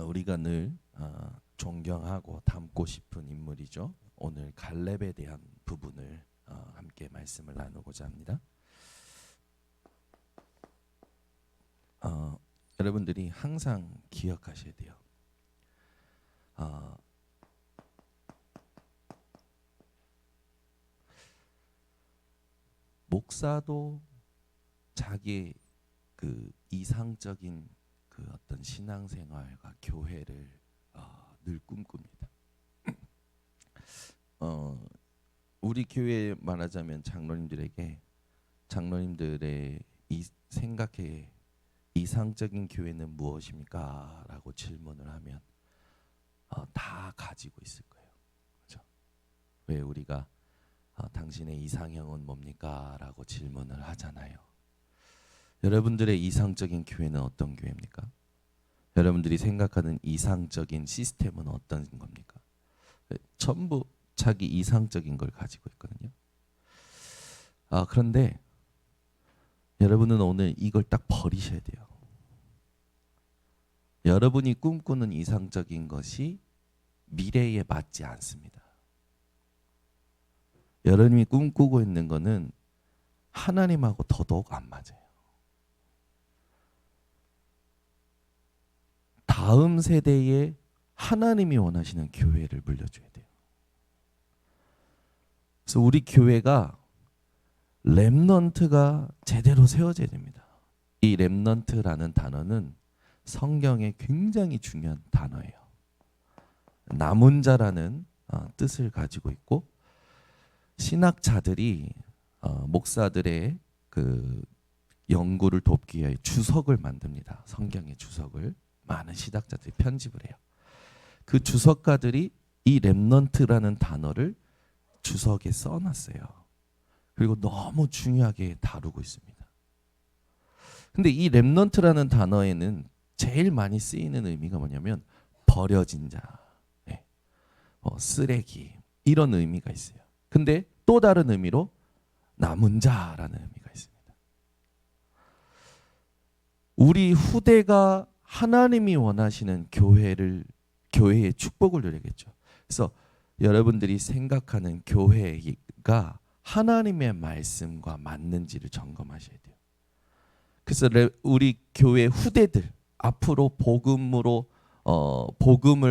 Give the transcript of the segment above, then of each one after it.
우리가 늘 존경하고 닮고 싶은 인물이죠. 오늘 갈렙에 대한 부분을 함께 말씀을 나누고자 합니다. 여러분들이 항상 기억하셔야 돼요. 목사도 자기 그 이상적인 그 어떤 신앙생활과 교회를 늘 꿈꿉니다. 우리 교회 말하자면 장로님들의 이 생각해 이상적인 교회는 무엇입니까? 라고 질문을 하면 다 가지고 있을 거예요. 그렇죠? 왜 우리가 당신의 이상형은 뭡니까? 라고 질문을 하잖아요. 여러분들의 이상적인 교회는 어떤 교회입니까? 여러분들이 생각하는 이상적인 시스템은 어떤 겁니까? 전부 자기 이상적인 걸 가지고 있거든요. 그런데 여러분은 오늘 이걸 딱 버리셔야 돼요. 여러분이 꿈꾸는 이상적인 것이 미래에 맞지 않습니다. 여러분이 꿈꾸고 있는 것은 하나님하고 더더욱 안 맞아요. 다음 세대에 하나님이 원하시는 교회를 물려줘야 돼요. 그래서 우리 교회가 렘넌트가 제대로 세워져야 됩니다. 이 렘넌트라는 단어는 성경에 굉장히 중요한 단어예요. 남은 자라는 뜻을 가지고 있고, 신학자들이 목사들의 그 연구를 돕기 위해 주석을 만듭니다. 성경의 주석을 많은 신학자들이 편집을 해요. 그 주석가들이 이 렘넌트라는 단어를 주석에 써놨어요. 그리고 너무 중요하게 다루고 있습니다. 근데 이 렘넌트라는 단어에는 제일 많이 쓰이는 의미가 뭐냐면 버려진 자, 쓰레기, 이런 의미가 있어요. 근데 또 다른 의미로 남은 자라는 의미가 있습니다. 우리 후대가 하나님이 원하시는 교회의 축복을 누리겠죠. 그래서 여러분들이 생각하는 교회가 하나님의 말씀과 맞는지를 점검하셔야 돼요. 그래서 우리 교회 후대들 앞으로 복음을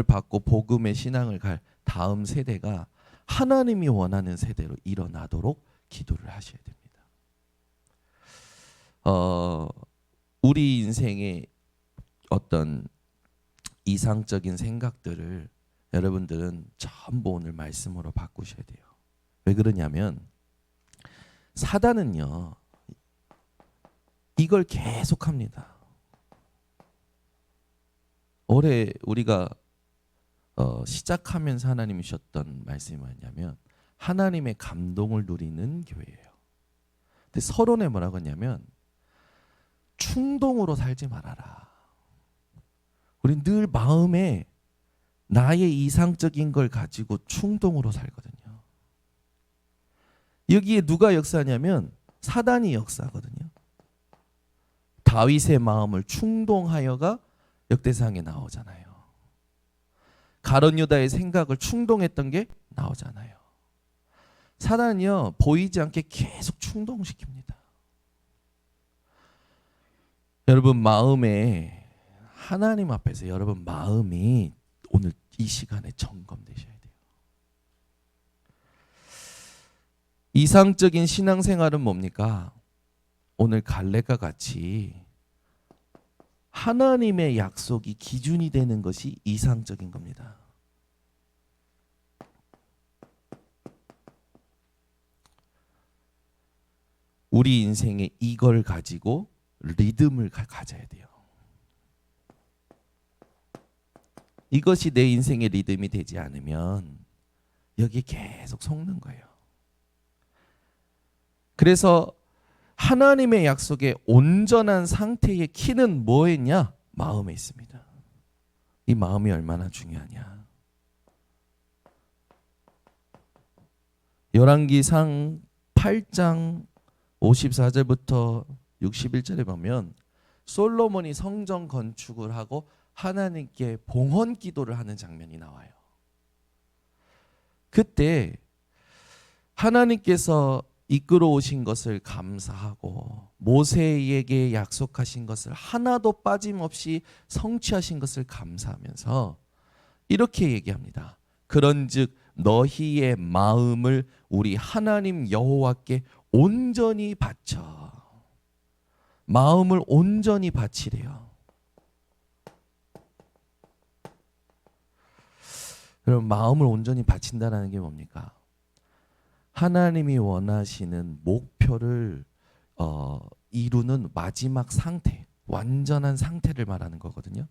받고 복음의 신앙을 갈 다음 세대가 하나님이 원하는 세대로 일어나도록 기도를 하셔야 됩니다. 우리 인생의 어떤 이상적인 생각들을 여러분들은 전부 오늘 말씀으로 바꾸셔야 돼요. 왜 그러냐면 사단은요, 이걸 계속합니다. 올해 우리가 시작하면서 하나님이 주셨던 말씀이 뭐냐면 하나님의 감동을 누리는 교회예요. 근데 서론에 뭐라고 했냐면 충동으로 살지 말아라. 우린 늘 마음에 나의 이상적인 걸 가지고 충동으로 살거든요. 여기에 누가 역사하냐면 사단이 역사하거든요. 다윗의 마음을 충동하여가 역대상에 나오잖아요. 가룟 유다의 생각을 충동했던 게 나오잖아요. 사단이요, 보이지 않게 계속 충동시킵니다. 여러분 마음에 하나님 앞에서 여러분 마음이 오늘 이 시간에 점검되셔야 돼요. 이상적인 신앙생활은 뭡니까? 오늘 갈렙과 같이 하나님의 약속이 기준이 되는 것이 이상적인 겁니다. 우리 인생에 이걸 가지고 리듬을 가져야 돼요. 이것이 내 인생의 리듬이 되지 않으면 여기 계속 속는 거예요. 그래서 하나님의 약속의 온전한 상태의 키는 뭐였냐? 마음에 있습니다. 이 마음이 얼마나 중요하냐? 열왕기상 8장 54절부터 61절에 보면 솔로몬이 성전 건축을 하고 하나님께 봉헌 기도를 하는 장면이 나와요. 그때 하나님께서 이끌어 오신 것을 감사하고 모세에게 약속하신 것을 하나도 빠짐없이 성취하신 것을 감사하면서 이렇게 얘기합니다. 그런즉 너희의 마음을 우리 하나님 여호와께 온전히 바쳐. 마음을 온전히 바치래요. 여러분, 마음을 온전히 바친다는 게 뭡니까? 하나님이 원하시는 목표를 이루는 마지막 상태, 완전한 상태를 말하는 거거든요.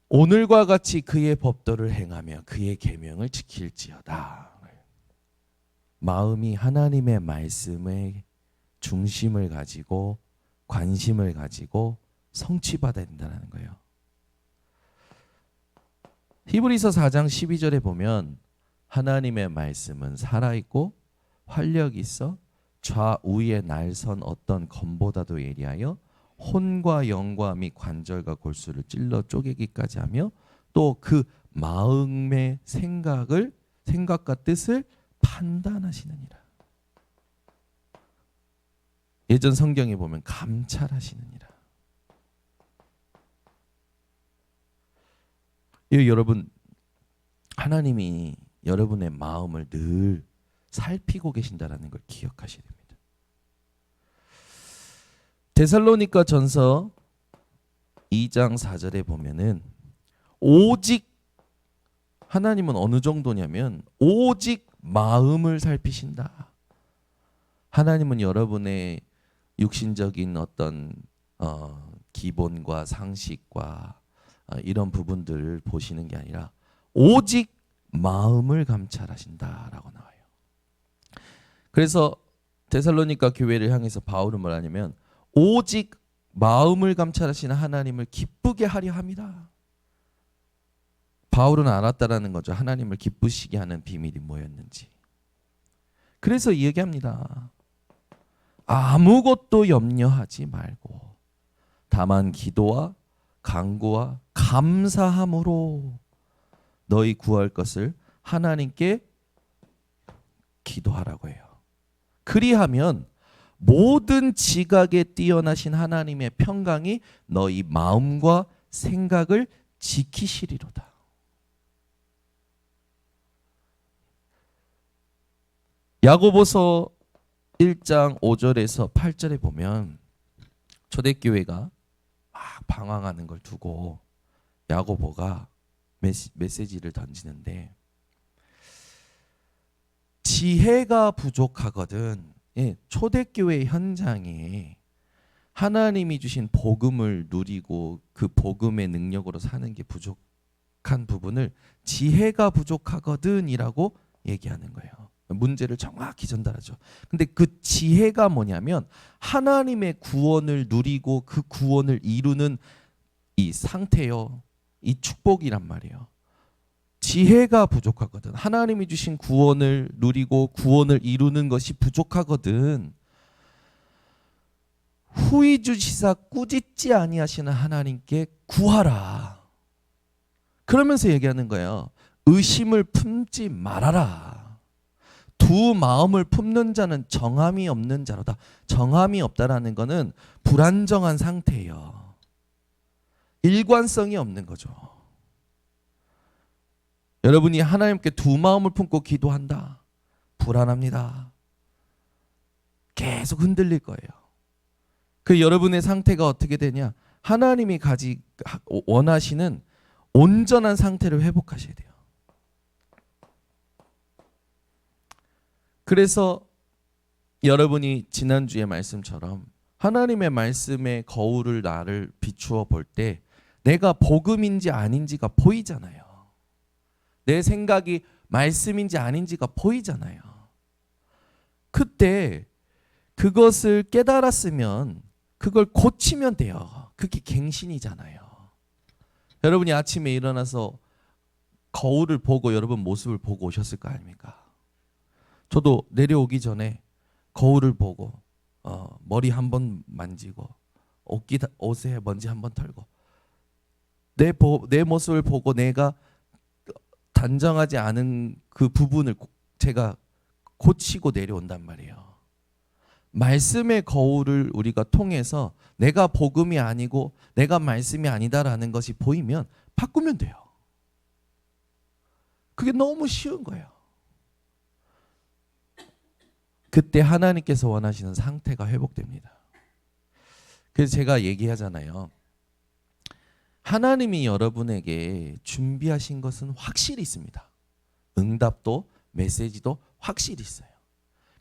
오늘과 같이 그의 법도를 행하며 그의 계명을 지킬지어다. 마음이 하나님의 말씀에 중심을 가지고 관심을 가지고 성취받아야 된다는 거예요. 히브리서 4장 12절에 보면 하나님의 말씀은 살아있고 활력이 있어 좌우에 날선 어떤 검보다도 예리하여 혼과 영과 및 관절과 골수를 찔러 쪼개기까지 하며 또 그 마음의 생각과 뜻을 판단하시느니라. 예전 성경에 보면 감찰하시느니라. 여러분, 하나님이 여러분의 마음을 늘 살피고 계신다라는 걸 기억하셔야 됩니다. 데살로니가 전서 2장 4절에 보면은 오직 하나님은 어느 정도냐면 오직 마음을 살피신다. 하나님은 여러분의 육신적인 어떤 기본과 상식과 이런 부분들을 보시는 게 아니라 오직 마음을 감찰하신다라고 나와요. 그래서 데살로니가 교회를 향해서 바울은 뭐라냐면 오직 마음을 감찰하시는 하나님을 기쁘게 하려 합니다. 바울은 알았다라는 거죠. 하나님을 기쁘시게 하는 비밀이 뭐였는지. 그래서 얘기합니다. 아무것도 염려하지 말고 다만 기도와 간구와 감사함으로 너희 구할 것을 하나님께 기도하라고 해요. 그리하면 모든 지각에 뛰어나신 하나님의 평강이 너희 마음과 생각을 지키시리로다. 야고보서 1장 5절에서 8절에 보면 초대교회가 막 방황하는 걸 두고 야고보가 메시지를 던지는데 지혜가 부족하거든. 초대교회 현장에 하나님이 주신 복음을 누리고 그 복음의 능력으로 사는 게 부족한 부분을 지혜가 부족하거든이라고 얘기하는 거예요. 문제를 정확히 전달하죠. 근데 그 지혜가 뭐냐면 하나님의 구원을 누리고 그 구원을 이루는 이 상태요. 이 축복이란 말이에요. 지혜가 부족하거든. 하나님이 주신 구원을 누리고 구원을 이루는 것이 부족하거든. 후히 주시사 꾸짖지 아니하시는 하나님께 구하라. 그러면서 얘기하는 거예요. 의심을 품지 말아라. 두 마음을 품는 자는 정함이 없는 자로다. 정함이 없다라는 것은 불안정한 상태예요. 일관성이 없는 거죠. 여러분이 하나님께 두 마음을 품고 기도한다. 불안합니다. 계속 흔들릴 거예요. 그 여러분의 상태가 어떻게 되냐? 하나님이 원하시는 온전한 상태를 회복하셔야 돼요. 그래서 여러분이 지난주의 말씀처럼 하나님의 말씀의 거울을 나를 비추어 볼 때 내가 복음인지 아닌지가 보이잖아요. 내 생각이 말씀인지 아닌지가 보이잖아요. 그때 그것을 깨달았으면 그걸 고치면 돼요. 그게 갱신이잖아요. 여러분이 아침에 일어나서 거울을 보고 여러분 모습을 보고 오셨을 거 아닙니까? 저도 내려오기 전에 거울을 보고 머리 한번 만지고 옷에 먼지 한번 털고 내 모습을 보고 내가 단정하지 않은 그 부분을 제가 고치고 내려온단 말이에요. 말씀의 거울을 우리가 통해서 내가 복음이 아니고 내가 말씀이 아니다라는 것이 보이면 바꾸면 돼요. 그게 너무 쉬운 거예요. 그때 하나님께서 원하시는 상태가 회복됩니다. 그래서 제가 얘기하잖아요. 하나님이 여러분에게 준비하신 것은 확실히 있습니다. 응답도 메시지도 확실히 있어요.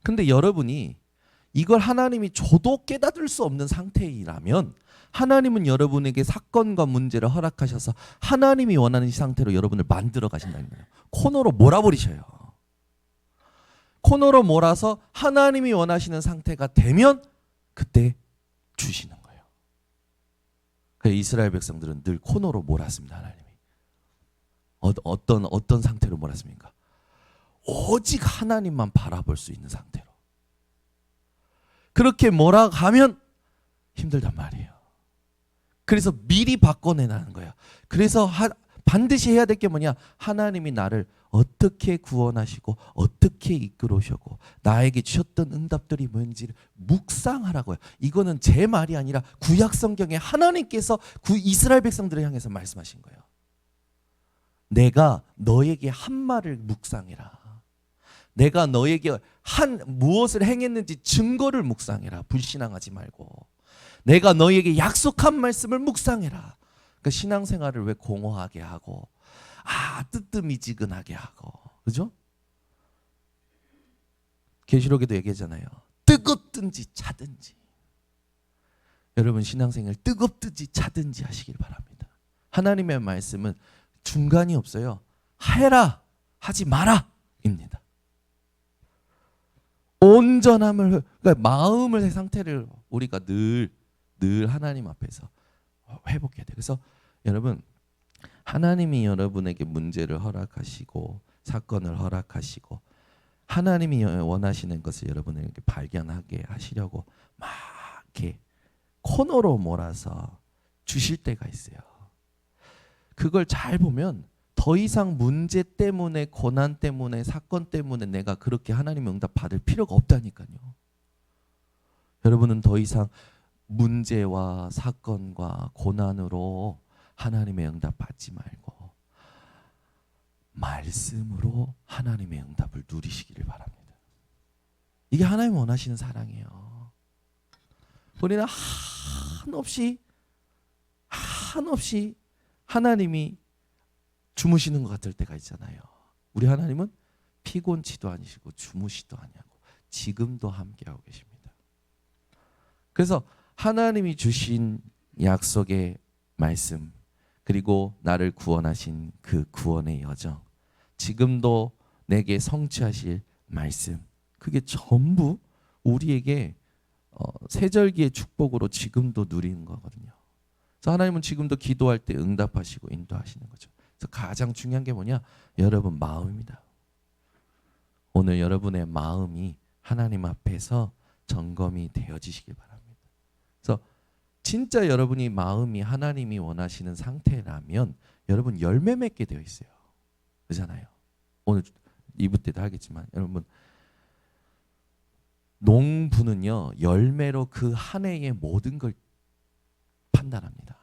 근데 여러분이 이걸 하나님이 줘도 깨닫을 수 없는 상태이라면 하나님은 여러분에게 사건과 문제를 허락하셔서 하나님이 원하는 상태로 여러분을 만들어 가신다는 거예요. 코너로 몰아버리셔요. 코너로 몰아서 하나님이 원하시는 상태가 되면 그때 주시는 거예요. 그래서 이스라엘 백성들은 늘 코너로 몰았습니다. 하나님이. 어떤 상태로 몰았습니까? 오직 하나님만 바라볼 수 있는 상태로. 그렇게 몰아가면 힘들단 말이에요. 그래서 미리 바꿔내라는 거야. 그래서 반드시 해야 될 게 뭐냐? 하나님이 나를 어떻게 구원하시고 어떻게 이끌어오셨고 나에게 주셨던 응답들이 뭔지를 묵상하라고요. 이거는 제 말이 아니라 구약 성경에 하나님께서 이스라엘 백성들을 향해서 말씀하신 거예요. 내가 너에게 한 말을 묵상해라. 내가 너에게 무엇을 행했는지 증거를 묵상해라. 불신앙하지 말고. 내가 너에게 약속한 말씀을 묵상해라. 그 신앙생활을 왜 공허하게 하고 뜨뜻미지근하게 하고, 그죠? 계시록에도 얘기하잖아요. 뜨겁든지 차든지. 여러분 신앙생활 뜨겁든지 차든지 하시길 바랍니다. 하나님의 말씀은 중간이 없어요. 해라 하지 마라 입니다. 온전함을, 그러니까 마음의 상태를 우리가 늘 하나님 앞에서 회복해야 돼요. 그래서 여러분 하나님이 여러분에게 문제를 허락하시고 사건을 허락하시고 하나님이 원하시는 것을 여러분에게 발견하게 하시려고 막 이렇게 코너로 몰아서 주실 때가 있어요. 그걸 잘 보면 더 이상 문제 때문에 고난 때문에 사건 때문에 내가 그렇게 하나님의 응답 받을 필요가 없다니까요. 여러분은 더 이상 문제와 사건과 고난으로 하나님의 응답 받지 말고 말씀으로 하나님의 응답을 누리시기를 바랍니다. 이게 하나님 원하시는 사랑이에요. 우리는 한없이 하나님이 주무시는 것 같을 때가 있잖아요. 우리 하나님은 피곤치도 아니시고 주무시도 아니하고 지금도 함께하고 계십니다. 그래서 하나님이 주신 약속의 말씀 그리고 나를 구원하신 그 구원의 여정 지금도 내게 성취하실 말씀 그게 전부 우리에게 세절기의 축복으로 지금도 누리는 거거든요. 그래서 하나님은 지금도 기도할 때 응답하시고 인도하시는 거죠. 그래서 가장 중요한 게 뭐냐? 여러분 마음입니다. 오늘 여러분의 마음이 하나님 앞에서 점검이 되어지시길 바랍니다. 그래서 진짜 여러분이 마음이 하나님이 원하시는 상태라면 여러분 열매 맺게 되어 있어요. 그렇잖아요. 오늘 2부 때도 하겠지만 여러분 농부는요 열매로 그 한 해의 모든 걸 판단합니다.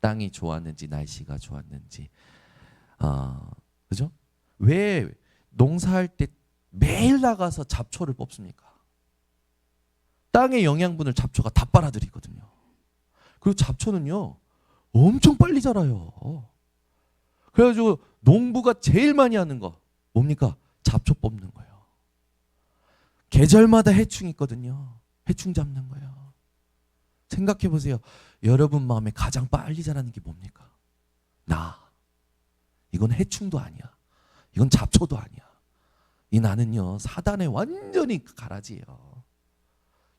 땅이 좋았는지 날씨가 좋았는지 그죠? 왜 농사할 때 매일 나가서 잡초를 뽑습니까? 땅의 영양분을 잡초가 다 빨아들이거든요. 그리고 잡초는요 엄청 빨리 자라요. 그래가지고 농부가 제일 많이 하는 거 뭡니까? 잡초 뽑는 거예요. 계절마다 해충이 있거든요. 해충 잡는 거예요. 생각해 보세요. 여러분 마음에 가장 빨리 자라는 게 뭡니까? 이건 해충도 아니야. 이건 잡초도 아니야. 이 나는요 사단에 완전히 가라지예요.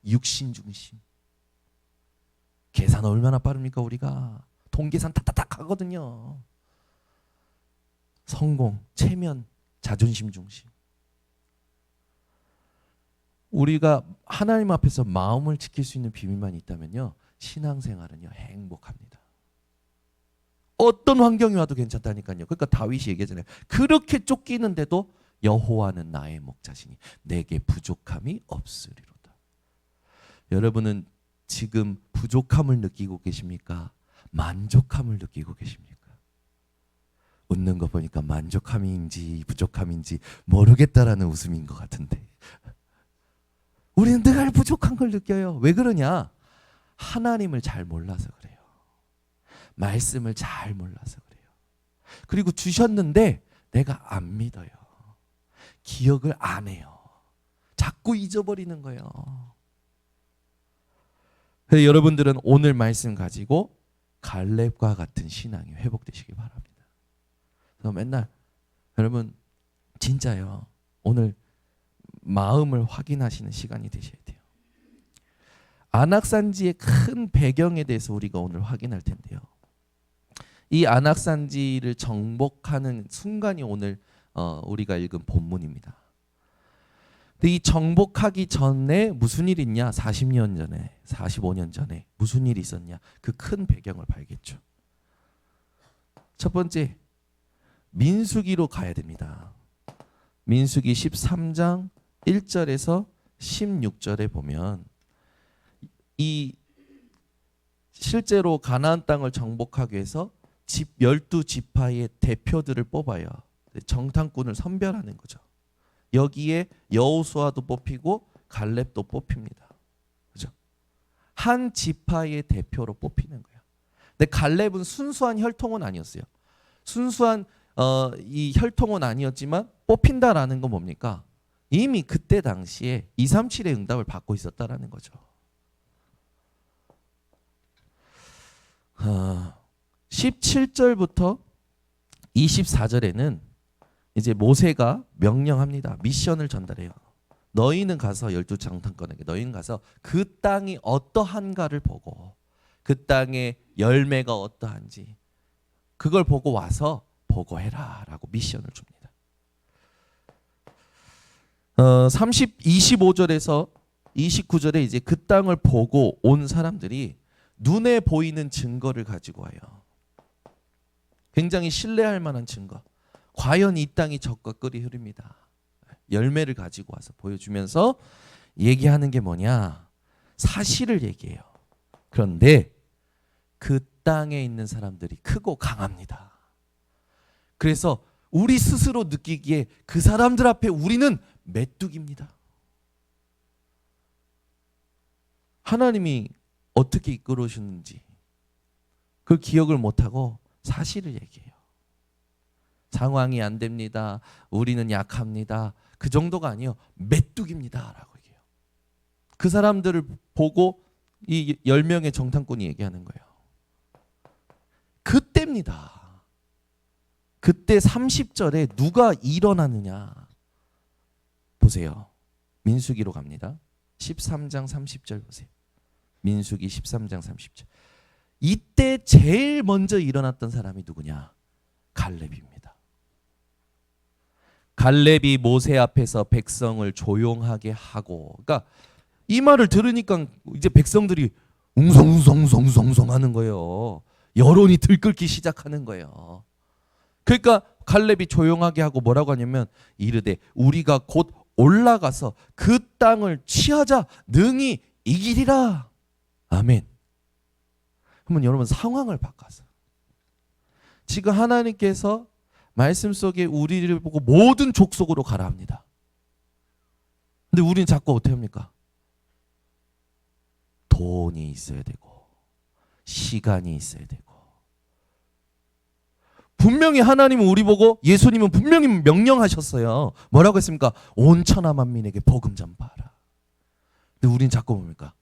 육신 중심. 계산 얼마나 빠릅니까 우리가? 통계산 타타닥 하거든요. 성공, 체면, 자존심 중심. 우리가 하나님 앞에서 마음을 지킬 수 있는 비밀만 있다면요 신앙생활은요 행복합니다. 어떤 환경이 와도 괜찮다니까요. 그러니까 다윗이 얘기하잖아요. 그렇게 쫓기는데도 여호와는 나의 목자시니 내게 부족함이 없으리로다. 여러분은 지금 부족함을 느끼고 계십니까? 만족함을 느끼고 계십니까? 웃는 거 보니까 만족함인지 부족함인지 모르겠다라는 웃음인 것 같은데 우리는 늘 부족한 걸 느껴요. 왜 그러냐? 하나님을 잘 몰라서 그래요. 말씀을 잘 몰라서 그래요. 그리고 주셨는데 내가 안 믿어요. 기억을 안 해요. 자꾸 잊어버리는 거예요. 그래서 여러분들은 오늘 말씀 가지고 갈렙과 같은 신앙이 회복되시기 바랍니다. 그래서 맨날 여러분 진짜요. 오늘 마음을 확인하시는 시간이 되셔야 돼요. 안악산지의 큰 배경에 대해서 우리가 오늘 확인할 텐데요. 이 안악산지를 정복하는 순간이 오늘 우리가 읽은 본문입니다. 근데 이 정복하기 전에 무슨 일이 있냐? 40년 전에, 45년 전에 무슨 일이 있었냐? 그 큰 배경을 봐야겠죠. 첫 번째, 민수기로 가야 됩니다. 민수기 13장 1절에서 16절에 보면 이 실제로 가나안 땅을 정복하기 위해서 12지파의 대표들을 뽑아요. 정탐꾼을 선별하는 거죠. 여기에 여호수아도 뽑히고 갈렙도 뽑힙니다. 그죠? 한 지파의 대표로 뽑히는 거예요. 근데 갈렙은 순수한 혈통은 아니었어요. 순수한 이 혈통은 아니었지만 뽑힌다라는 건 뭡니까? 이미 그때 당시에 237의 응답을 받고 있었다라는 거죠. 17절부터 24절에는 이제 모세가 명령합니다. 미션을 전달해요. 너희는 가서 12장탐꾼에게 너희는 가서 그 땅이 어떠한가를 보고 그 땅의 열매가 어떠한지 그걸 보고 와서 보고해라 라고 미션을 줍니다. 25절에서 29절에 이제 그 땅을 보고 온 사람들이 눈에 보이는 증거를 가지고 와요. 굉장히 신뢰할 만한 증거. 과연 이 땅이 젖과 꿀이 흐릅니다. 열매를 가지고 와서 보여주면서 얘기하는 게 뭐냐? 사실을 얘기해요. 그런데 그 땅에 있는 사람들이 크고 강합니다. 그래서 우리 스스로 느끼기에 그 사람들 앞에 우리는 메뚜기입니다. 하나님이 어떻게 이끌어오셨는지 그 기억을 못하고 사실을 얘기해요. 상황이 안 됩니다. 우리는 약합니다. 그 정도가 아니에요. 메뚜기입니다 라고 얘기해요. 그 사람들을 보고 이 10명의 정탐꾼이 얘기하는 거예요. 그때입니다. 그때 30절에 누가 일어나느냐 보세요. 민수기로 갑니다. 13장 30절 보세요. 민수기 13장 30절. 이때 제일 먼저 일어났던 사람이 누구냐? 갈렙입니다. 갈렙이 모세 앞에서 백성을 조용하게 하고, 그러니까 이 말을 들으니까 이제 백성들이 웅성웅성웅성웅성 하는 거예요. 여론이 들끓기 시작하는 거예요. 그러니까 갈렙이 조용하게 하고 뭐라고 하냐면 이르되 우리가 곧 올라가서 그 땅을 취하자 능히 이기리라. 아멘. 그러면 여러분 상황을 바꿔서 지금 하나님께서 말씀 속에 우리를 보고 모든 족속으로 가라 합니다. 근데 우리는 자꾸 어떻게 합니까? 돈이 있어야 되고 시간이 있어야 되고 분명히 하나님은 우리 보고 예수님은 분명히 명령하셨어요. 뭐라고 했습니까? 온 천하 만민에게 복음 전파하라. 근데 우리는 자꾸 뭡니까?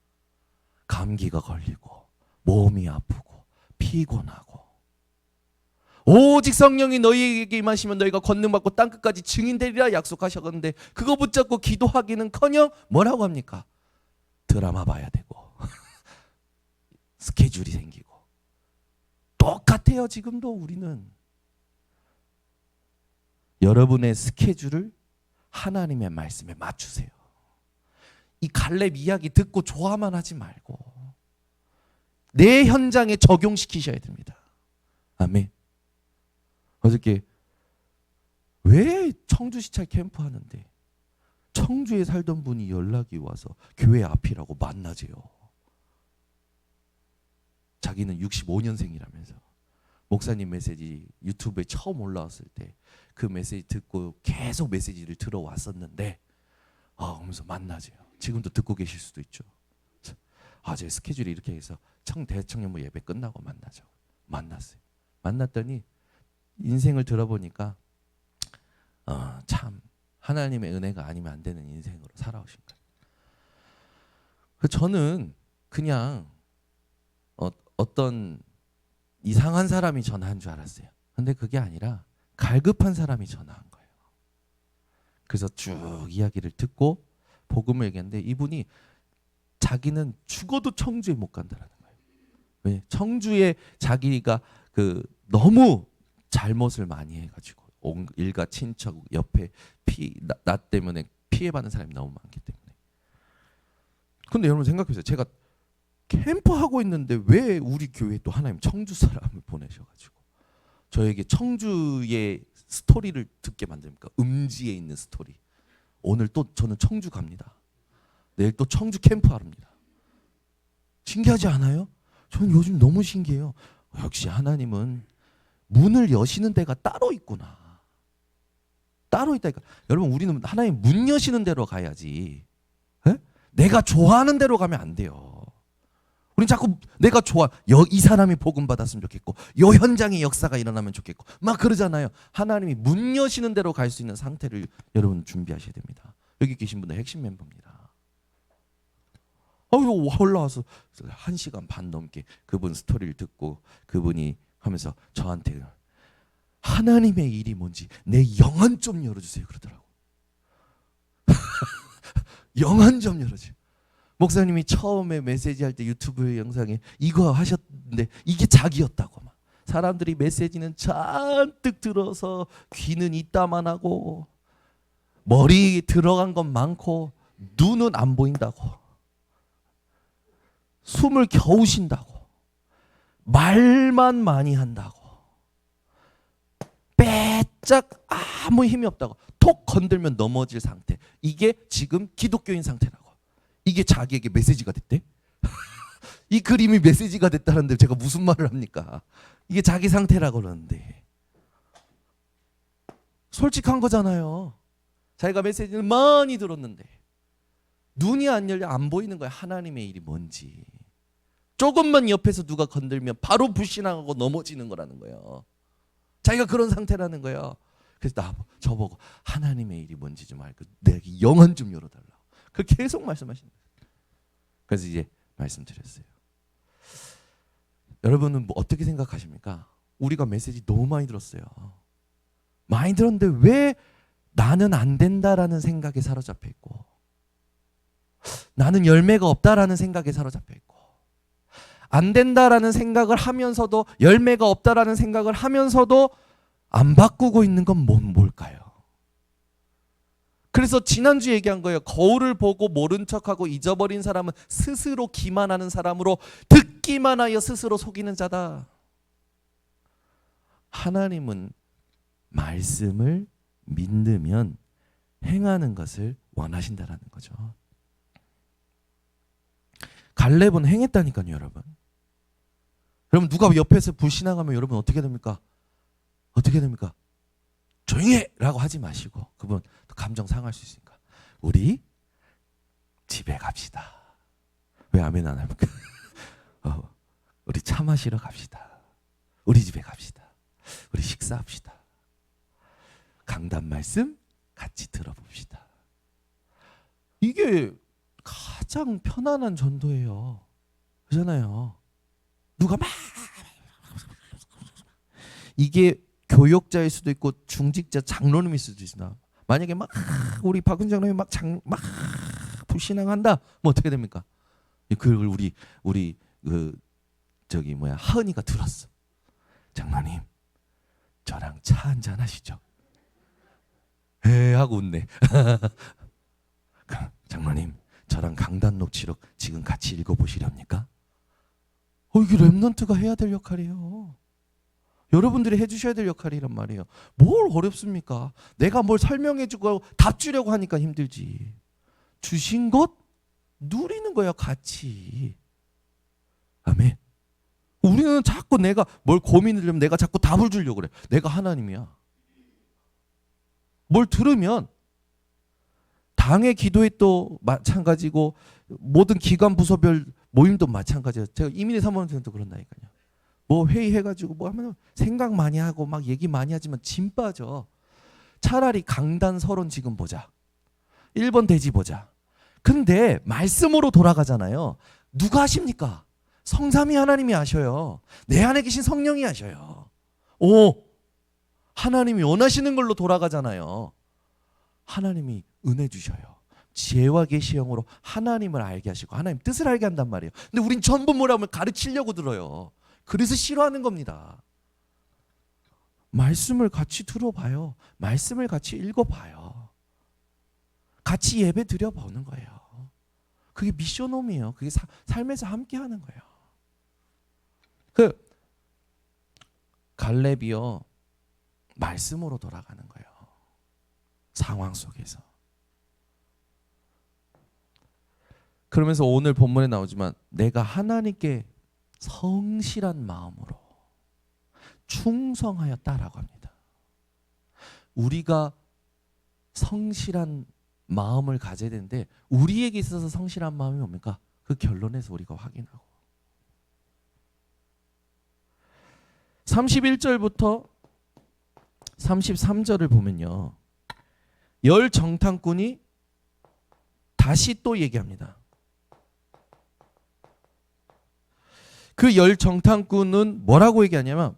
감기가 걸리고 몸이 아프고 피곤하고 오직 성령이 너희에게 임하시면 너희가 권능받고 땅끝까지 증인되리라 약속하셨는데 그거 붙잡고 기도하기는커녕 뭐라고 합니까? 드라마 봐야 되고 스케줄이 생기고 똑같아요. 지금도 우리는 여러분의 스케줄을 하나님의 말씀에 맞추세요. 이 갈렙 이야기 듣고 좋아만 하지 말고 내 현장에 적용시키셔야 됩니다. 아멘. 어저께 왜 청주 시찰 캠프 하는데 청주에 살던 분이 연락이 와서 교회 앞이라고 만나재요. 자기는 65년생이라면서 목사님 메시지 유튜브에 처음 올라왔을 때 그 메시지 듣고 계속 메시지를 들어왔었는데 하면서 만나재요. 지금도 듣고 계실 수도 있죠. 제 스케줄이 이렇게 해서 대청년부 예배 끝나고 만나죠. 만났어요. 만났더니 인생을 들어보니까 참 하나님의 은혜가 아니면 안 되는 인생으로 살아오신 거예요. 저는 그냥 어떤 이상한 사람이 전화한 줄 알았어요. 근데 그게 아니라 갈급한 사람이 전화한 거예요. 그래서 쭉 이야기를 듣고 복음을 얘기했는데 이분이 자기는 죽어도 청주에 못 간다라는 거예요. 왜? 청주에 자기가 너무 잘못을 많이 해가지고 일가 친척 옆에 나 때문에 피해받는 사람이 너무 많기 때문에. 근데 여러분 생각해보세요. 제가 캠프하고 있는데 왜 우리 교회에 또 하나님 청주 사람을 보내셔가지고 저에게 청주의 스토리를 듣게 만듭니까? 음지에 있는 스토리. 오늘 또 저는 청주 갑니다. 내일 또 청주 캠프 합니다. 신기하지 않아요? 저는 요즘 너무 신기해요. 역시 하나님은 문을 여시는 데가 따로 있구나. 따로 있다니까. 여러분 우리는 하나님 문 여시는 데로 가야지. 에? 내가 좋아하는 데로 가면 안 돼요. 우린 자꾸 내가 좋아. 이 사람이 복음 받았으면 좋겠고 요 현장에 역사가 일어나면 좋겠고 막 그러잖아요. 하나님이 문 여시는 데로 갈 수 있는 상태를 여러분 준비하셔야 됩니다. 여기 계신 분들 핵심 멤버입니다. 올라와서 1시간 반 넘게 그분 스토리를 듣고 그분이 하면서 저한테 하나님의 일이 뭔지 내 영혼 좀 열어주세요 그러더라고. 영혼 좀 열어주세요. 목사님이 처음에 메시지 할 때 유튜브 영상에 이거 하셨는데 이게 자기였다고. 막 사람들이 메시지는 잔뜩 들어서 귀는 이따만 하고 머리 들어간 건 많고 눈은 안 보인다고, 숨을 겨우 쉰다고, 말만 많이 한다고, 빼짝 아무 힘이 없다고, 톡 건들면 넘어질 상태. 이게 지금 기독교인 상태라고. 이게 자기에게 메시지가 됐대? 이 그림이 메시지가 됐다는데 제가 무슨 말을 합니까? 이게 자기 상태라고 그러는데 솔직한 거잖아요. 자기가 메시지를 많이 들었는데 눈이 안 열려 안 보이는 거야. 하나님의 일이 뭔지. 조금만 옆에서 누가 건들면 바로 불신하고 넘어지는 거라는 거예요. 자기가 그런 상태라는 거예요. 그래서 저보고 하나님의 일이 뭔지 좀 알고 내게 영혼 좀 열어달라고. 그 계속 말씀하시는 거예요. 그래서 이제 말씀드렸어요. 여러분은 뭐 어떻게 생각하십니까? 우리가 메시지 너무 많이 들었어요. 많이 들었는데 왜 나는 안 된다라는 생각에 사로잡혀 있고 나는 열매가 없다라는 생각에 사로잡혀 있고 안 된다라는 생각을 하면서도 열매가 없다라는 생각을 하면서도 안 바꾸고 있는 건 뭘까요? 그래서 지난주 얘기한 거예요. 거울을 보고 모른 척하고 잊어버린 사람은 스스로 기만하는 사람으로 듣기만 하여 스스로 속이는 자다. 하나님은 말씀을 믿으면 행하는 것을 원하신다라는 거죠. 갈렙은 행했다니까요, 여러분. 여러분 누가 옆에서 불신앙하면 여러분 어떻게 됩니까? 어떻게 됩니까? 조용히 해! 라고 하지 마시고 그분 감정 상할 수 있으니까 우리 집에 갑시다. 왜 아멘 안 합니까? 우리 차 마시러 갑시다. 우리 집에 갑시다. 우리 식사합시다. 강단 말씀 같이 들어봅시다. 이게 가장 편안한 전도예요. 그렇잖아요. 누가 막 이게 교역자일 수도 있고 중직자 장로님일 수도 있으나 만약에 막 우리 박은 장로님이 막 불신앙한다 뭐 어떻게 됩니까? 그걸 우리 하은이가 들었어. 장로님 저랑 차 한잔 하시죠. 에 하고 웃네. 장로님 저랑 강단 녹취록 지금 같이 읽어보시렵니까? 이게 렘넌트가 해야 될 역할이에요. 여러분들이 해주셔야 될 역할이란 말이에요. 뭘 어렵습니까? 내가 뭘 설명해주고 답 주려고 하니까 힘들지. 주신 것 누리는 거야, 같이. 아멘. 우리는 자꾸 내가 뭘 고민을 하면 내가 자꾸 답을 주려고 그래. 내가 하나님이야. 뭘 들으면 당의 기도회 또 마찬가지고 모든 기관 부서별 모임도 마찬가지예요. 제가 이민희 사모님한테도 그런다니까요. 뭐 회의해가지고 뭐 하면 생각 많이 하고 막 얘기 많이 하지만 진 빠져. 차라리 강단 서론 지금 보자. 1번 대지 보자. 근데 말씀으로 돌아가잖아요. 누가 하십니까? 성삼위 하나님이 하셔요. 내 안에 계신 성령이 하셔요. 하나님이 원하시는 걸로 돌아가잖아요. 하나님이 은혜 주셔요. 지혜와 계시형으로 하나님을 알게 하시고 하나님 뜻을 알게 한단 말이에요. 근데 우린 전부 뭐라면 가르치려고 들어요. 그래서 싫어하는 겁니다. 말씀을 같이 들어봐요. 말씀을 같이 읽어봐요. 같이 예배 드려보는 거예요. 그게 미션홈이에요. 그게 삶에서 함께하는 거예요. 갈렙이요, 말씀으로 돌아가는 거예요. 상황 속에서. 그러면서 오늘 본문에 나오지만 내가 하나님께 성실한 마음으로 충성하였다라고 합니다. 우리가 성실한 마음을 가져야 되는데 우리에게 있어서 성실한 마음이 뭡니까? 그 결론에서 우리가 확인하고 31절부터 33절을 보면요, 열 정탐꾼이 다시 또 얘기합니다. 그 열 정탐꾼은 뭐라고 얘기하냐면,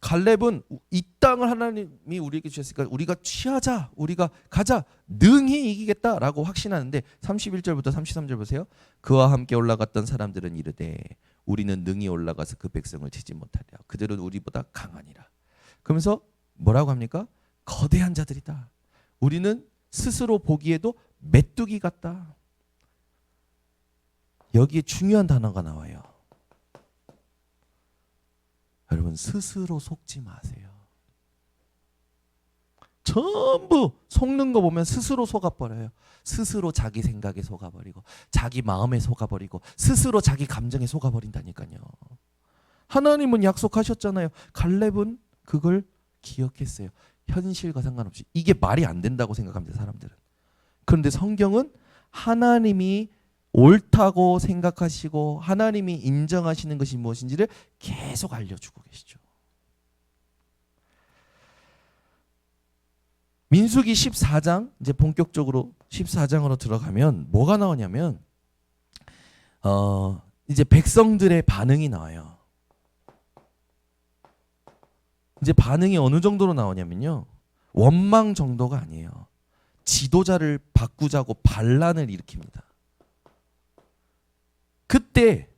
갈렙은 이 땅을 하나님이 우리에게 주셨으니까 우리가 취하자, 우리가 가자, 능히 이기겠다라고 확신하는데 31절부터 33절 보세요. 그와 함께 올라갔던 사람들은 이르되 우리는 능히 올라가서 그 백성을 치지 못하리라. 그들은 우리보다 강하니라. 그러면서 뭐라고 합니까? 거대한 자들이다. 우리는 스스로 보기에도 메뚜기 같다. 여기에 중요한 단어가 나와요. 여러분, 스스로 속지 마세요. 전부 속는 거 보면 스스로 속아버려요. 스스로 자기 생각에 속아버리고 자기 마음에 속아버리고 스스로 자기 감정에 속아버린다니까요. 하나님은 약속하셨잖아요. 갈렙은 그걸 기억했어요. 현실과 상관없이. 이게 말이 안 된다고 생각합니다, 사람들은. 그런데 성경은 하나님이 옳다고 생각하시고 하나님이 인정하시는 것이 무엇인지를 계속 알려주고 계시죠. 민수기 14장, 이제 본격적으로 14장으로 들어가면 뭐가 나오냐면 이제 백성들의 반응이 나와요. 이제 반응이 어느 정도로 나오냐면요, 원망 정도가 아니에요. 지도자를 바꾸자고 반란을 일으킵니다. 그때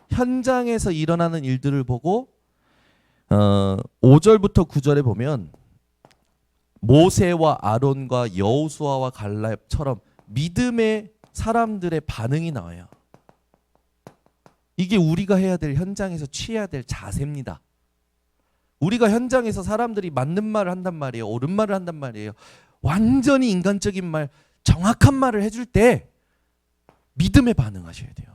현장에서 일어나는 일들을 보고 5절부터 9절에 보면 모세와 아론과 여호수아와 갈렙처럼 믿음의 사람들의 반응이 나와요. 이게 우리가 해야 될, 현장에서 취해야 될 자세입니다. 우리가 현장에서 사람들이 맞는 말을 한단 말이에요. 옳은 말을 한단 말이에요. 완전히 인간적인 말, 정확한 말을 해줄 때 믿음에 반응하셔야 돼요.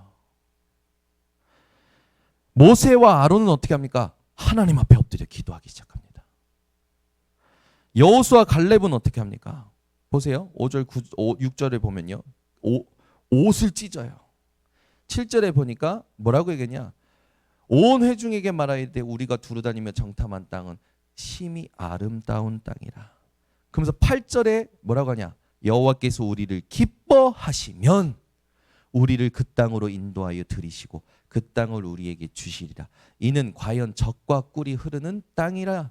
모세와 아론은 어떻게 합니까? 하나님 앞에 엎드려 기도하기 시작합니다. 여호수아 갈렙은 어떻게 합니까? 보세요. 5절, 6절에 보면요, 옷을 찢어요. 7절에 보니까 뭐라고 얘기했냐? 온 회중에게 말하이되 우리가 두루다니며 정탐한 땅은 심히 아름다운 땅이라. 그러면서 8절에 뭐라고 하냐? 여호와께서 우리를 기뻐하시면 우리를 그 땅으로 인도하여 들이시고 그 땅을 우리에게 주시리라. 이는 과연 젖과 꿀이 흐르는 땅이라.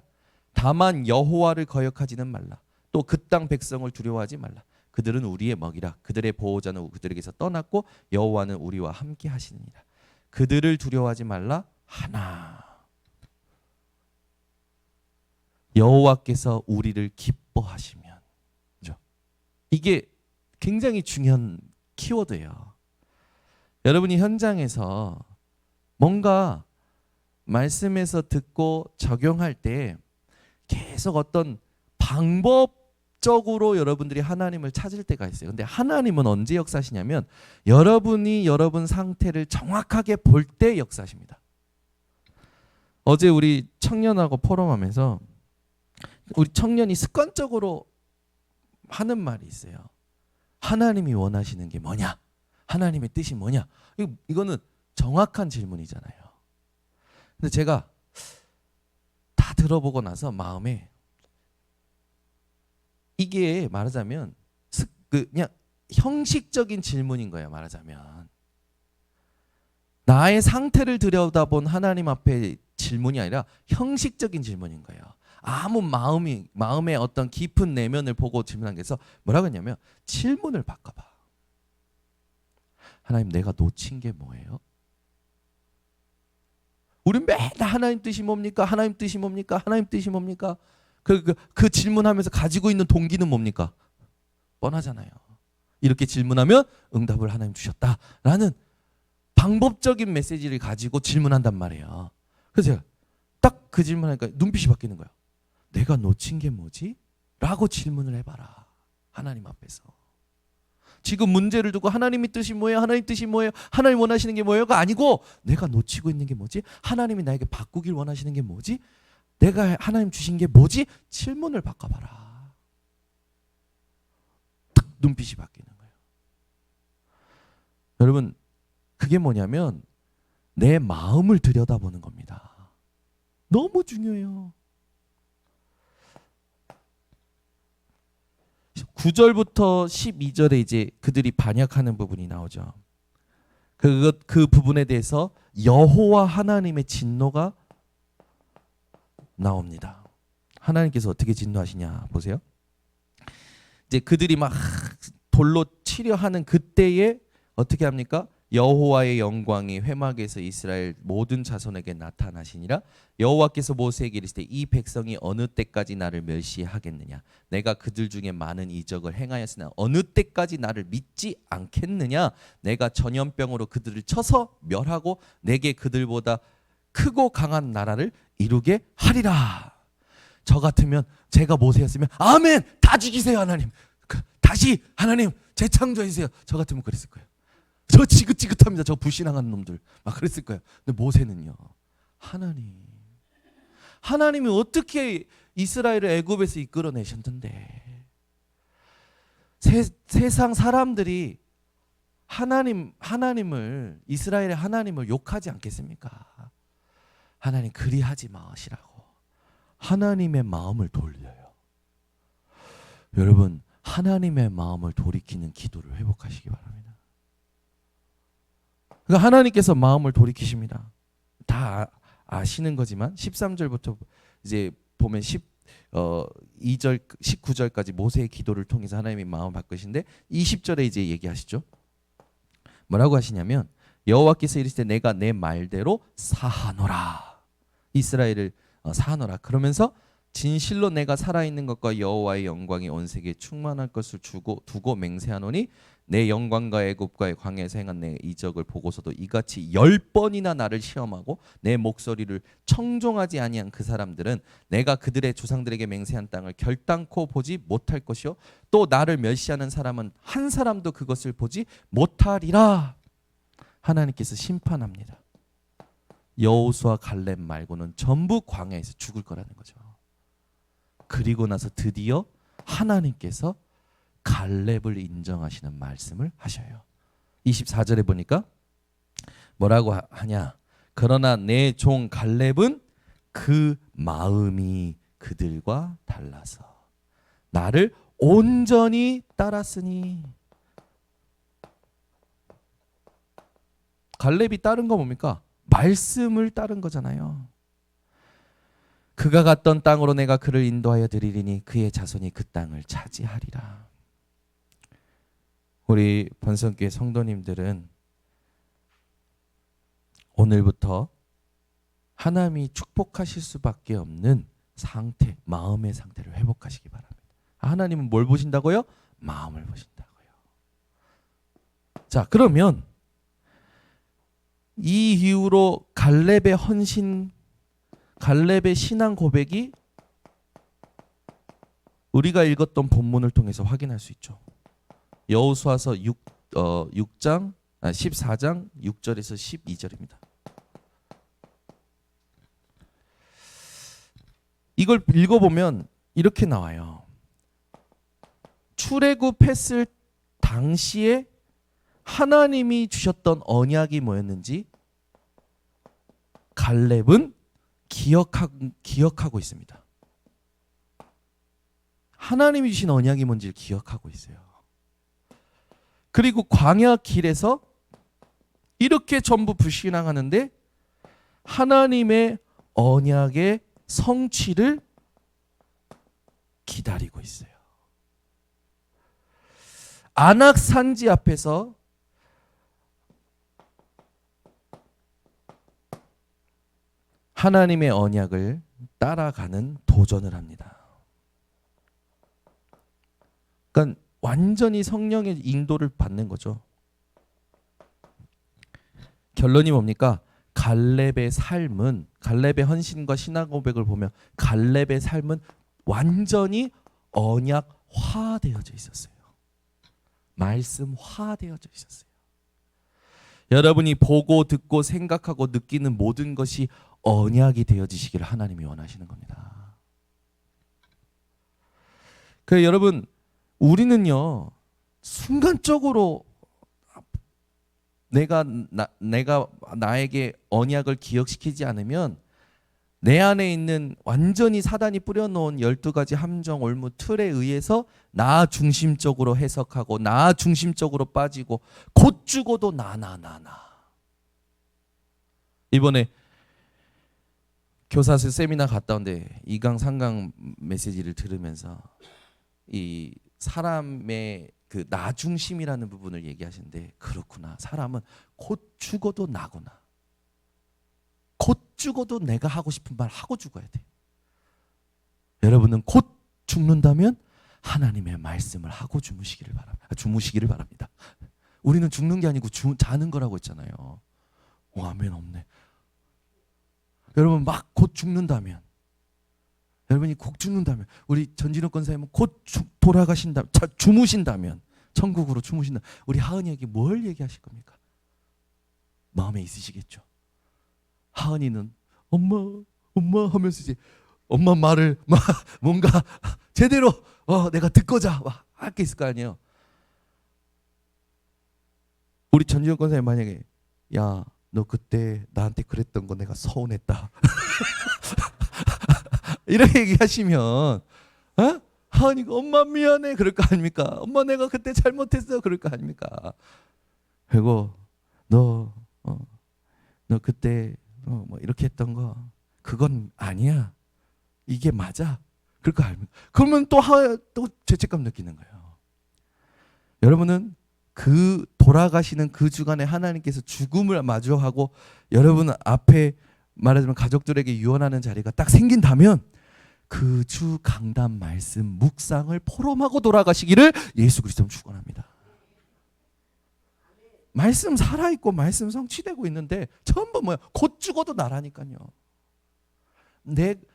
다만 여호와를 거역하지는 말라. 또 그 땅 백성을 두려워하지 말라. 그들은 우리의 먹이라. 그들의 보호자는 그들에게서 떠났고 여호와는 우리와 함께 하시느니라. 그들을 두려워하지 말라 하나. 여호와께서 우리를 기뻐하시면. 그렇죠? 이게 굉장히 중요한 키워드예요. 여러분이 현장에서 뭔가 말씀에서 듣고 적용할 때 계속 어떤 방법적으로 여러분들이 하나님을 찾을 때가 있어요. 근데 하나님은 언제 역사하시냐면 여러분이 여러분 상태를 정확하게 볼 때 역사하십니다. 어제 우리 청년하고 포럼하면서 우리 청년이 습관적으로 하는 말이 있어요. 하나님이 원하시는 게 뭐냐? 하나님의 뜻이 뭐냐? 이거는 정확한 질문이잖아요. 근데 제가 다 들어보고 나서 마음에 이게 말하자면 그냥 형식적인 질문인 거예요. 말하자면 나의 상태를 들여다본 하나님 앞에 질문이 아니라 형식적인 질문인 거예요. 아무 마음의 어떤 깊은 내면을 보고 질문한 게 있어. 뭐라고 했냐면 질문을 바꿔봐. 하나님, 내가 놓친 게 뭐예요? 우린 맨날 하나님 뜻이 뭡니까? 하나님 뜻이 뭡니까? 하나님 뜻이 뭡니까? 그 질문하면서 가지고 있는 동기는 뭡니까? 뻔하잖아요. 이렇게 질문하면 응답을 하나님 주셨다라는 방법적인 메시지를 가지고 질문한단 말이에요. 그래서 제가 딱 그 질문하니까 눈빛이 바뀌는 거야. 내가 놓친 게 뭐지? 라고 질문을 해봐라. 하나님 앞에서. 지금 문제를 두고 하나님의 뜻이 뭐예요? 하나님 뜻이 뭐예요? 하나님 원하시는 게 뭐예요?가 아니고 내가 놓치고 있는 게 뭐지? 하나님이 나에게 바꾸길 원하시는 게 뭐지? 내가 하나님 주신 게 뭐지? 질문을 바꿔봐라. 딱 눈빛이 바뀌는 거예요. 여러분, 그게 뭐냐면 내 마음을 들여다보는 겁니다. 너무 중요해요. 9절부터 12절에 이제 그들이 반역하는 부분이 나오죠. 그 부분에 대해서 여호와 하나님의 진노가 나옵니다. 하나님께서 어떻게 진노하시냐 보세요. 이제 그들이 막 돌로 치려 하는 그때에 어떻게 합니까? 여호와의 영광이 회막에서 이스라엘 모든 자손에게 나타나시니라. 여호와께서 모세에게 이르시되 이 백성이 어느 때까지 나를 멸시하겠느냐? 내가 그들 중에 많은 이적을 행하였으나 어느 때까지 나를 믿지 않겠느냐? 내가 전염병으로 그들을 쳐서 멸하고 내게 그들보다 크고 강한 나라를 이루게 하리라. 저 같으면 제가 모세였으면 아멘! 다 죽이세요 하나님. 다시 하나님 재창조해 주세요. 저 같으면 그랬을 거예요. 저 지긋지긋합니다. 저 불신앙한 놈들 막 그랬을 거예요. 근데 모세는요. 하나님이 어떻게 이스라엘을 애굽에서 이끌어내셨는데 세상 사람들이 하나님을 이스라엘의 하나님을 욕하지 않겠습니까? 하나님 그리하지 마시라고 하나님의 마음을 돌려요. 여러분 하나님의 마음을 돌이키는 기도를 회복하시기 바랍니다. 그러니까 하나님께서 마음을 돌이키십니다. 다 아시는 거지만 13절부터 이제 보면 2절 19절까지 모세의 기도를 통해서 하나님의 마음을 바꾸신데 20절에 이제 얘기하시죠. 뭐라고 하시냐면 여호와께서 이르시되 내가 내 말대로 사하노라. 이스라엘을 사하노라. 그러면서 진실로 내가 살아있는 것과 여호와의 영광이 온 세계에 충만할 것을 두고 맹세하노니 내 영광과 애굽과의 광야에서 행한 내 이적을 보고서도 이같이 10번이나 나를 시험하고 내 목소리를 청종하지 아니한 그 사람들은 내가 그들의 조상들에게 맹세한 땅을 결단코 보지 못할 것이요 또 나를 멸시하는 사람은 한 사람도 그것을 보지 못하리라. 하나님께서 심판합니다. 여호수아 갈렙 말고는 전부 광야에서 죽을 거라는 거죠. 그리고 나서 드디어 하나님께서 갈렙을 인정하시는 말씀을 하셔요. 24절에 보니까 뭐라고 하냐? 그러나 내 종 갈렙은 그 마음이 그들과 달라서 나를 온전히 따랐으니. 갈렙이 따른 거 뭡니까? 말씀을 따른 거잖아요. 그가 갔던 땅으로 내가 그를 인도하여 드리리니 그의 자손이 그 땅을 차지하리라. 우리 번성교회 성도님들은 오늘부터 하나님이 축복하실 수밖에 없는 상태, 마음의 상태를 회복하시기 바랍니다. 하나님은 뭘 보신다고요? 마음을 보신다고요. 자, 그러면 이 이후로 갈렙의 헌신, 갈렙의 신앙 고백이 우리가 읽었던 본문을 통해서 확인할 수 있죠. 여호수아서 14장 6절에서 12절입니다. 이걸 읽어보면 이렇게 나와요. 출애굽했을 당시에 하나님이 주셨던 언약이 뭐였는지 갈렙은 기억하고 있습니다. 하나님이 주신 언약이 뭔지를 기억하고 있어요. 그리고 광야 길에서 이렇게 전부 불신앙하는데 하나님의 언약의 성취를 기다리고 있어요. 아낙 산지 앞에서 하나님의 언약을 따라가는 도전을 합니다. 그러니까 완전히 성령의 인도를 받는 거죠. 결론이 뭡니까? 갈렙의 삶은, 갈렙의 헌신과 신앙 고백을 보면 갈렙의 삶은 완전히 언약화되어져 있었어요. 말씀화되어져 있었어요. 여러분이 보고 듣고 생각하고 느끼는 모든 것이 언약이 되어지시기를 하나님이 원하시는 겁니다. 그래서 여러분, 우리는요 순간적으로 내가 나에게 언약을 기억시키지 않으면 내 안에 있는 완전히 사단이 뿌려놓은 12가지 함정 올무 틀에 의해서 나 중심적으로 해석하고 나 중심적으로 빠지고 곧 죽어도 나. 이번에 교사들 세미나 갔다 온데 2강 3강 메시지를 들으면서 이 사람의 그 나 중심이라는 부분을 얘기하시는데, 그렇구나. 사람은 곧 죽어도 나구나. 곧 죽어도 내가 하고 싶은 말 하고 죽어야 돼. 여러분은 곧 죽는다면 하나님의 말씀을 하고 주무시기를 바랍니다. 우리는 죽는 게 아니고 자는 거라고 했잖아요. 오, 아멘. 없네. 여러분 막 곧 죽는다면, 여러분이 곧 죽는다면, 우리 전진욱 권사님은 곧 주무신다면, 천국으로 주무신다. 우리 하은이에게 뭘 얘기하실 겁니까? 마음에 있으시겠죠. 하은이는 엄마 하면서 이제 엄마 말을 뭔가 제대로 내가 듣고자 할 게 있을 거 아니에요. 우리 전진욱 권사님 만약에 야, 너 그때 나한테 그랬던 거 내가 서운했다. 이렇게 얘기하시면 하은이가 엄마 미안해 그럴 거 아닙니까? 엄마 내가 그때 잘못했어 그럴 거 아닙니까? 그리고 너 그때 뭐 이렇게 했던 거 그건 아니야. 이게 맞아. 그럴 거 아닙니까? 그러면 또 죄책감 느끼는 거예요. 여러분은 그 돌아가시는 그 주간에 하나님께서 죽음을 마주하고 여러분 앞에 말하자면 가족들에게 유언하는 자리가 딱 생긴다면 그 주 강단 말씀 묵상을 포럼하고 돌아가시기를 예수 그리스도는 축원합니다. 말씀 살아있고 말씀 성취되고 있는데 전부 뭐야? 곧 죽어도 나라니까요.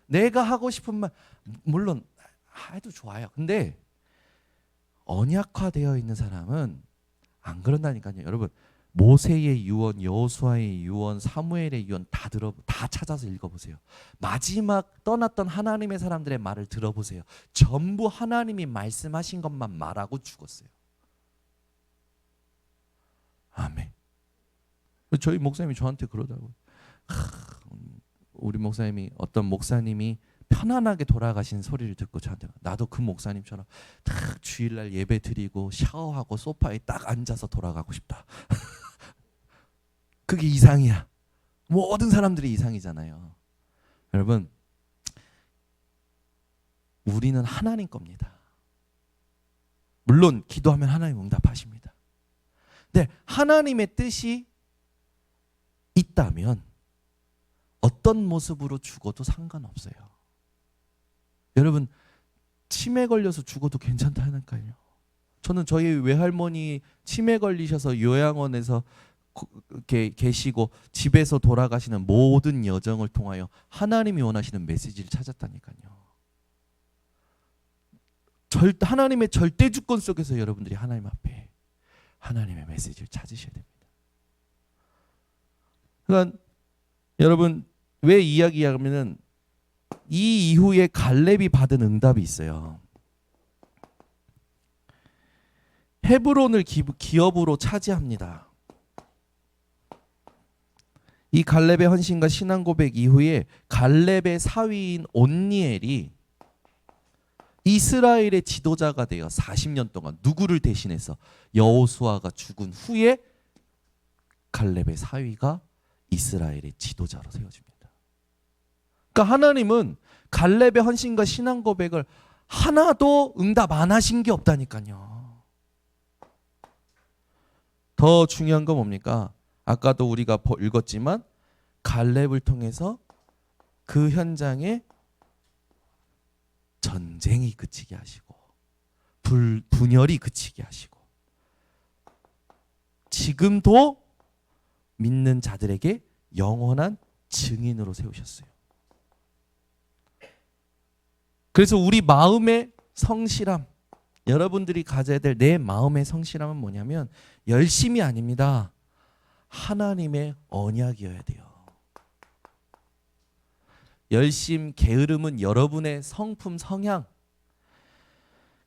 내가 하고 싶은 말 물론 해도 좋아요. 근데 언약화되어 있는 사람은 안 그런다니까요. 여러분 모세의 유언, 여호수아의 유언, 사무엘의 유언 다 찾아서 읽어보세요. 마지막 떠났던 하나님의 사람들의 말을 들어보세요. 전부 하나님이 말씀하신 것만 말하고 죽었어요. 아멘. 저희 목사님이 저한테 그러더라고요. 우리 목사님이 어떤 목사님이 편안하게 돌아가신 소리를 듣고 저한테 나도 그 목사님처럼 딱 주일날 예배 드리고 샤워하고 소파에 딱 앉아서 돌아가고 싶다. 그게 이상이야. 모든 사람들이 이상이잖아요. 여러분 우리는 하나님 겁니다. 물론 기도하면 하나님 응답하십니다. 근데 하나님의 뜻이 있다면 어떤 모습으로 죽어도 상관없어요. 여러분 치매 걸려서 죽어도 괜찮다니까요. 저는 저희 외할머니 치매 걸리셔서 요양원에서 계시고 집에서 돌아가시는 모든 여정을 통하여 하나님이 원하시는 메시지를 찾았다니까요. 하나님의 절대 주권 속에서 여러분들이 하나님 앞에 하나님의 메시지를 찾으셔야 됩니다. 그러니까 여러분 왜 이야기하면은 이 이후에 갈렙이 받은 응답이 있어요. 헤브론을 기업으로 차지합니다. 이 갈렙의 헌신과 신앙 고백 이후에 갈렙의 사위인 온니엘이 이스라엘의 지도자가 되어 40년 동안 누구를 대신해서 여호수아가 죽은 후에 갈렙의 사위가 이스라엘의 지도자로 세워집니다. 그러니까 하나님은 갈렙의 헌신과 신앙 고백을 하나도 응답 안 하신 게 없다니까요. 더 중요한 건 뭡니까? 아까도 우리가 읽었지만 갈렙을 통해서 그 현장에 전쟁이 그치게 하시고 분열이 그치게 하시고 지금도 믿는 자들에게 영원한 증인으로 세우셨어요. 그래서 우리 마음의 성실함, 여러분들이 가져야 될 내 마음의 성실함은 뭐냐면 열심이 아닙니다. 하나님의 언약이어야 돼요. 열심, 게으름은 여러분의 성품, 성향,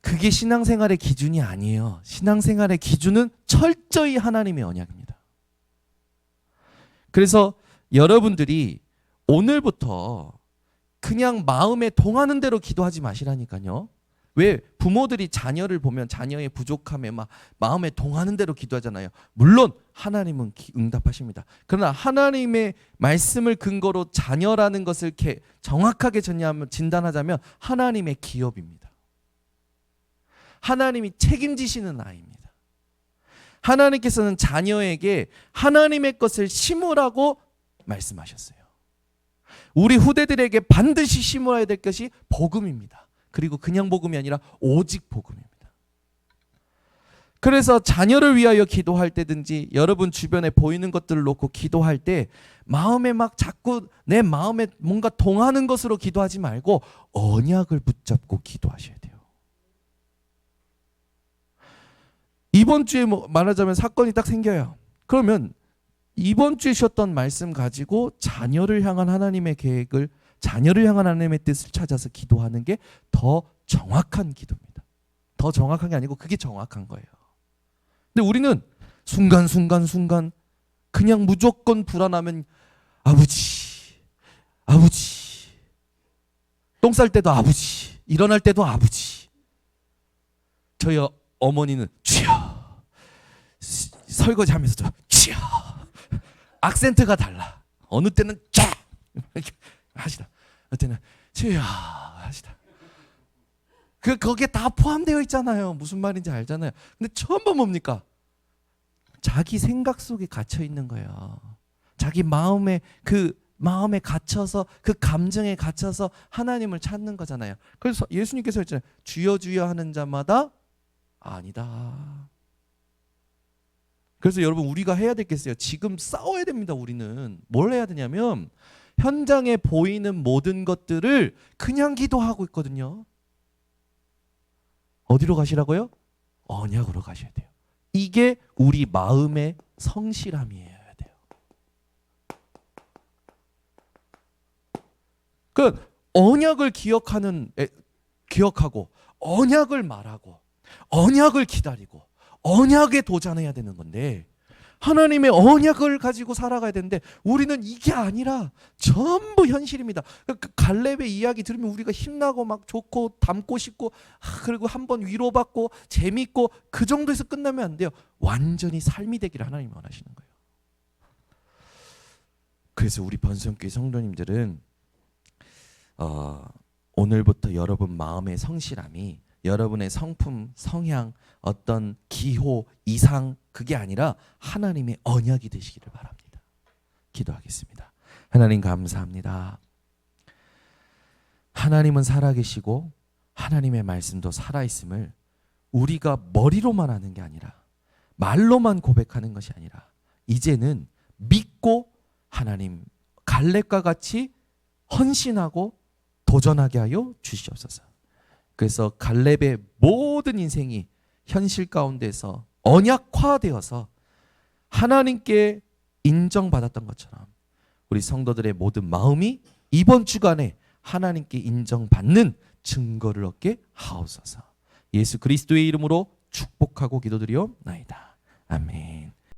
그게 신앙생활의 기준이 아니에요. 신앙생활의 기준은 철저히 하나님의 언약입니다. 그래서 여러분들이 오늘부터 그냥 마음에 동하는 대로 기도하지 마시라니까요. 왜 부모들이 자녀를 보면 자녀의 부족함에 막 마음에 동하는 대로 기도하잖아요. 물론 하나님은 응답하십니다. 그러나 하나님의 말씀을 근거로 자녀라는 것을 이렇게 정확하게 진단하자면 하나님의 기업입니다. 하나님이 책임지시는 아이입니다. 하나님께서는 자녀에게 하나님의 것을 심으라고 말씀하셨어요. 우리 후대들에게 반드시 심어야 될 것이 복음입니다. 그리고 그냥 복음이 아니라 오직 복음입니다. 그래서 자녀를 위하여 기도할 때든지 여러분 주변에 보이는 것들을 놓고 기도할 때 마음에 막 자꾸 내 마음에 뭔가 동하는 것으로 기도하지 말고 언약을 붙잡고 기도하셔야 돼요. 이번 주에 말하자면 사건이 딱 생겨요. 그러면 이번 주에 쉬었던 말씀 가지고 자녀를 향한 하나님의 계획을, 자녀를 향한 하나님의 뜻을 찾아서 기도하는 게 더 정확한 기도입니다. 더 정확한 게 아니고 그게 정확한 거예요. 근데 우리는 순간 그냥 무조건 불안하면 아버지 똥 쌀 때도 아버지, 일어날 때도 아버지. 저희 어머니는 주여, 설거지 하면서도 주여. 악센트가 달라. 어느 때는 쫙 이렇게 하시다. 어느 때는 주여 하시다. 거기에 다 포함되어 있잖아요. 무슨 말인지 알잖아요. 근데 처음 보면 뭡니까? 자기 생각 속에 갇혀 있는 거예요. 자기 마음에 갇혀서 그 감정에 갇혀서 하나님을 찾는 거잖아요. 그래서 예수님께서 했잖아요. 주여 주여 하는 자마다 아니다. 그래서 여러분 우리가 해야 되겠어요. 지금 싸워야 됩니다. 우리는 뭘 해야 되냐면 현장에 보이는 모든 것들을 그냥 기도하고 있거든요. 어디로 가시라고요? 언약으로 가셔야 돼요. 이게 우리 마음의 성실함이어야 돼요. 그 언약을 기억하고 언약을 말하고 언약을 기다리고 언약에 도전해야 되는 건데 하나님의 언약을 가지고 살아가야 되는데 우리는 이게 아니라 전부 현실입니다. 그 갈렙의 이야기 들으면 우리가 힘나고 막 좋고 닮고 싶고 그리고 한번 위로받고 재밌고 그 정도에서 끝나면 안 돼요. 완전히 삶이 되기를 하나님이 원하시는 거예요. 그래서 우리 번성교회 성도님들은 오늘부터 여러분 마음의 성실함이 여러분의 성품, 성향, 어떤 기호, 이상 그게 아니라 하나님의 언약이 되시기를 바랍니다. 기도하겠습니다. 하나님 감사합니다. 하나님은 살아계시고 하나님의 말씀도 살아있음을 우리가 머리로만 하는 게 아니라 말로만 고백하는 것이 아니라 이제는 믿고 하나님 갈렙과 같이 헌신하고 도전하게 하여 주시옵소서. 그래서 갈렙의 모든 인생이 현실 가운데서 언약화되어서 하나님께 인정받았던 것처럼 우리 성도들의 모든 마음이 이번 주간에 하나님께 인정받는 증거를 얻게 하옵소서. 예수 그리스도의 이름으로 축복하고 기도드리옵나이다. 아멘.